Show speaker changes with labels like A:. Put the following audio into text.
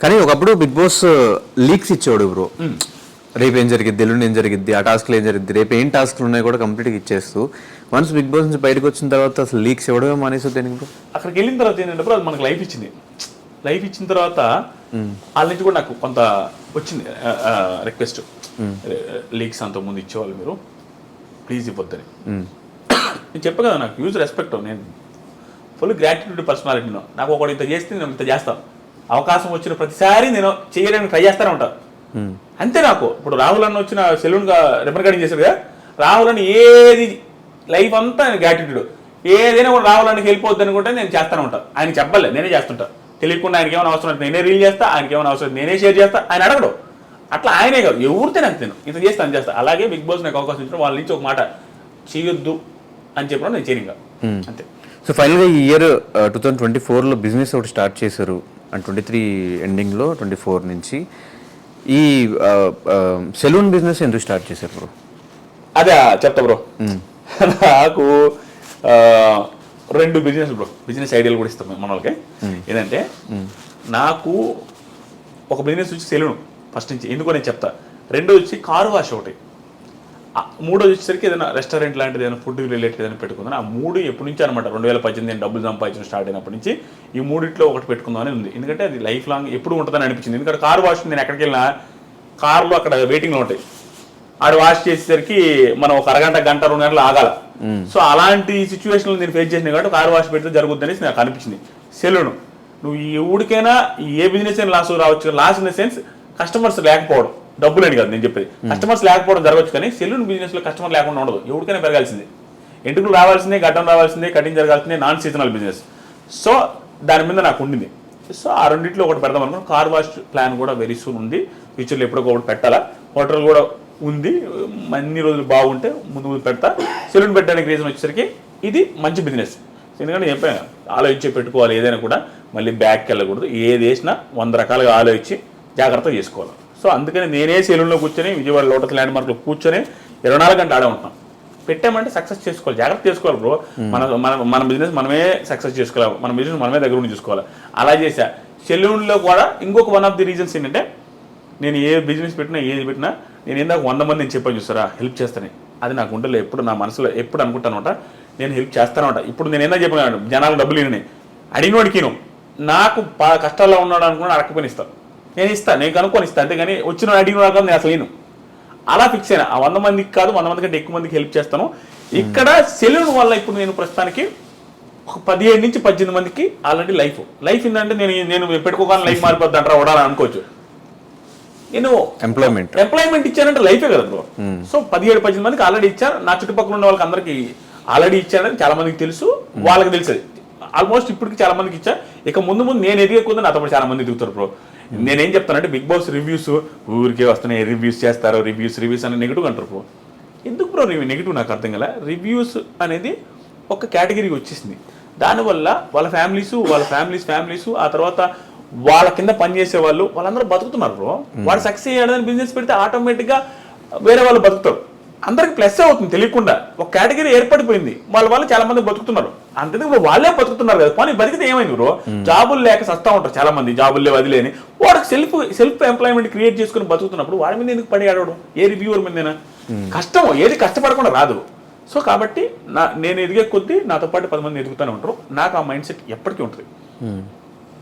A: కానీ ఒకప్పుడు big boss leaks ఇచ్చేవాడు బ్రో, రేపు ఏం జరిగిద్ది, ఎల్లుండి ఏం జరిగిద్ది, ఆ టాస్క్లు ఏం జరిగిద్ది, రేపు ఏం టాస్క్లు ఉన్నాయి కూడా కంప్లీట్గా ఇచ్చేస్తూ వన్స్ బిగ్ బాస్ నుంచి బయటకు వచ్చిన తర్వాత అసలు లీక్స్ ఇవ్వడమే మానేసి దేనికి బ్రో?
B: అక్కడికి వెళ్ళిన తర్వాత ఏంటంటే బ్రో అది మనకు లైఫ్ ఇచ్చింది. లైఫ్ ఇచ్చిన తర్వాత వాళ్ళ నుంచి కూడా నాకు కొంత వచ్చింది రిక్వెస్ట్, లీక్స్ అంత ముందు ఇచ్చేవాళ్ళు మీరు ప్లీజ్ ఇవ్వద్దని. నేను చెప్పా కదా, నాకు హ్యూజ్ రెస్పెక్ట్, నేను ఫుల్ గ్రాటిట్యూడ్ పర్సనాలిటీను. నాకు ఒకటి ఇంత చేస్తే నేను ఇంత చేస్తాను, అవకాశం వచ్చిన ప్రతిసారి నేను చేయడానికి ట్రై చేస్తూనే ఉంటాను అంతే. నాకు ఇప్పుడు రాహుల్ అన్న వచ్చిన సెలూన్గా రిబన్ కటింగ్ చేశారు కదా, రాహుల్ అని ఏది లైఫ్ అంతా నేను గ్రాటిట్యూడ్, ఏదైనా కూడా రాహుల్ అన్నకి వెళ్ళిపోద్ది అనుకుంటే నేను చేస్తూనే ఉంటాను. ఆయనకి చెప్పలే, నేనే చేస్తుంటాను. తెలియకుండా ఆయనకి ఏమైనా అవసరం నేనే రీల్ చేస్తా, ఆయనకి ఏమైనా అవసరం నేనే షేర్ చేస్తా, ఆయన అడగడు. అట్లా ఆయనే కాదు, ఎవరితే నాకు నేను ఇంత చేస్తా అని చేస్తా. అలాగే బిగ్ బాస్ నాకు అవకాశం ఇచ్చిన వాళ్ళ నుంచి ఒక మాట చేయొద్దు అని చెప్పడం నేను చేయను అంతే.
A: సో ఫైనల్గా ఈ ఇయర్ 2024లో బిజినెస్ ఒకటి స్టార్ట్ చేశారు అండ్ 23 ఎండింగ్లో 24 నుంచి ఈ సెలూన్ బిజినెస్ ఎందుకు స్టార్ట్ చేశారు బ్రో?
B: అదే చెప్తా బ్రో. నాకు 2 బిజినెస్ బ్రో, బిజినెస్ ఐడియాలు కూడా ఇస్తాం మన వాళ్ళకి. ఏంటంటే నాకు ఒక బిజినెస్ వచ్చి సెలూన్ ఫస్ట్ నుంచి, ఎందుకో నేను చెప్తా. 2 వచ్చి కారు వాష్ ఒకటి, 3 వచ్చేసరికి ఏదైనా రెస్టారెంట్ లాంటిది ఏదైనా ఫుడ్ రిలేటెడ్ ఏదైనా పెట్టుకుందాం. ఆ 3 ఎప్పటి నుంచి అనమాట 2018 నేను డబ్బులు సంపాదించడం స్టార్ట్ అయినప్పటి నుంచి ఈ 3 ఒకటి పెట్టుకుందామని ఉంది. ఎందుకంటే అది లైఫ్ లాంగ్ ఎప్పుడు ఉంటుందని అనిపించింది. ఎందుకంటే కారు వాష్ నేను ఎక్కడికి వెళ్ళినా కార్లో అక్కడ వెయిటింగ్లో ఉంటాయి, ఆడు వాష్ చేసేసరికి మనం ఒక అరగంట గంట 2 గంటలు ఆగాల. సో అలాంటి సిచ్యువేషన్లో నేను ఫేస్ చేసిన కాబట్టి కారు వాష్ పెడితే జరుగుద్ది అనేసి నాకు అనిపించింది. సెలూన్ నువ్వు ఎవరికైనా ఏ బిజినెస్ అయినా లాస్ రావచ్చు, loss in the sense customers లేకపోవడం, డబ్బులు అని కాదు నేను చెప్పేది, కస్టమర్స్ లేకపోవడం జరగచ్చు. కానీ సెలూన్ బిజినెస్లో కస్టమర్ లేకుండా ఉండదు, ఎవరికైనా పెరగాల్సిందే, ఎంటుకలు రావాల్సిందే, గడ్డం రావాల్సిందే, కటింగ్ జరగాల్సిందే, నాన్ సీజనల్ బిజినెస్. సో దాని మీద నాకు ఉండింది. సో ఆ 2 ఒకటి పెడదాం అనుకున్నాను. కార్ వాష్ ప్లాన్ కూడా వెరీ సూన్ ఉంది, ఫ్యూచర్లో ఎప్పుడో ఒకటి పెట్టాలా. హోటల్ కూడా ఉంది, అన్ని రోజులు బాగుంటే ముందు పెడతా. సెలూన్ పెట్టడానికి రీజన్ వచ్చేసరికి ఇది మంచి బిజినెస్. ఎందుకంటే చెప్పాను ఆలోచించి పెట్టుకోవాలి, ఏదైనా కూడా మళ్ళీ బ్యాక్కి వెళ్ళకూడదు, ఏది వేసినా 100 రకాలుగా ఆలోచించి జాగ్రత్తగా చేసుకోవాలి. సో అందుకని నేనే సెలూన్లో కూర్చొని విజయవాడ లోటస్ ల్యాండ్ మార్క్లో కూర్చొని 24 గంటలు ఆడే ఉంటున్నాం. పెట్టామంటే సక్సెస్ చేసుకోవాలి, జాగ్రత్త చేసుకోవాలి బ్రో. మన బిజినెస్ మనమే సక్సెస్ చేసుకోవాలి, మన బిజినెస్ మనమే దగ్గర ఉండి చూసుకోవాలి. అలా చేసా. సెలూన్లో కూడా ఇంకొక వన్ ఆఫ్ ది రీజన్స్ ఏంటంటే, నేను ఏ బిజినెస్ పెట్టినా ఏది పెట్టినా నేను ఏందాక 100 మంది నేను చెప్పాను చూస్తారా హెల్ప్ చేస్తాను, అది నాకు ఉండలే. ఎప్పుడు నా మనసులో ఎప్పుడు అనుకుంటానమాట నేను హెల్ప్ చేస్తానమాట. ఇప్పుడు నేను ఏందా చెప్పాను, జనాలు డబ్బులు ఇవ్వని అడిగినోడికి నాకు కష్టాల్లో ఉన్నాడు అనుకుని అడగకపోయిన ఇస్తాను, నేను ఇస్తాను, నేను కనుక్కొని ఇస్తాను. అంతేగాని వచ్చిన అడిగిన కాదు నేను అసలు నేను అలా ఫిక్స్ అయినా. ఆ 100 మందికి కాదు, 100 మంది కంటే ఎక్కువ మందికి హెల్ప్ చేస్తాను. ఇక్కడ సెలూన్ వల్ల ఇప్పుడు నేను ప్రస్తుతానికి ఒక 17 నుంచి 18 మందికి ఆల్రెడీ లైఫ్ ఏంటంటే నేను పెట్టుకోగానే లైఫ్ మారిపోద్ది అంటారా వడాలని అనుకోవచ్చు. నేను ఎంప్లాయ్మెంట్ ఇచ్చానంటే లైఫే కదా బ్రో. సో 17-18 మందికి ఆల్రెడీ ఇచ్చాను. నా చుట్టుపక్కల ఉన్న వాళ్ళకి అందరికీ ఆల్రెడీ ఇచ్చానని చాలా మందికి తెలుసు, వాళ్ళకి తెలుసు. ఆల్మోస్ట్ ఇప్పటికి చాలా మందికి ఇచ్చా. ఇక ముందు నేను ఎదిగే కొద్ది నాతో చాలా మంది దిగుతారు బ్రో. నేనేం చెప్తానంటే బిగ్ బాస్ రివ్యూస్ ఊరికే వస్తున్నాయి, రివ్యూస్ చేస్తారు, రివ్యూస్ అని నెగిటివ్ అంటారు బ్రో. ఎందుకు బ్రో నెగిటివ్ నాకు అర్థం కదా. రివ్యూస్ అనేది ఒక కేటగిరీకి వచ్చేసింది. దానివల్ల వాళ్ళ ఫ్యామిలీస్ ఆ తర్వాత వాళ్ళ కింద పనిచేసే వాళ్ళందరూ బతుకుతున్నారు బ్రో. వాళ్ళు సక్సెస్ అయ్యాడని బిజినెస్ పెడితే ఆటోమేటిక్గా వేరే వాళ్ళు బతుకుతారు, అందరికి ప్లస్ అవుతుంది. తెలియకుండా ఒక కేటగిరీ ఏర్పడిపోయింది, వాళ్ళు చాలా మంది బతుకుతున్నారు. అంతేందుకు వాళ్ళే బతుకుతున్నారు కదా. పని బతికితే ఏమైంది బ్రో, జాబులు లేక సస్తా ఉంటారు చాలా మంది, జాబులు లేవు వదిలేని. వాడికి సెల్ఫ్ ఎంప్లాయ్మెంట్ క్రియేట్ చేసుకుని బతుకుతున్నప్పుడు వాడి మీద ఎందుకు పడి ఆడవడం, ఏ రివ్యూవర్ మీదైనా కష్టం, ఏది కష్టపడకుండా రాదు. సో కాబట్టి నేను ఎదిగే కొద్దీ నాతో పాటు 10 మంది ఎదుగుతూనే ఉంటారు. నాకు ఆ మైండ్ సెట్ ఎప్పటికీ ఉంటుంది.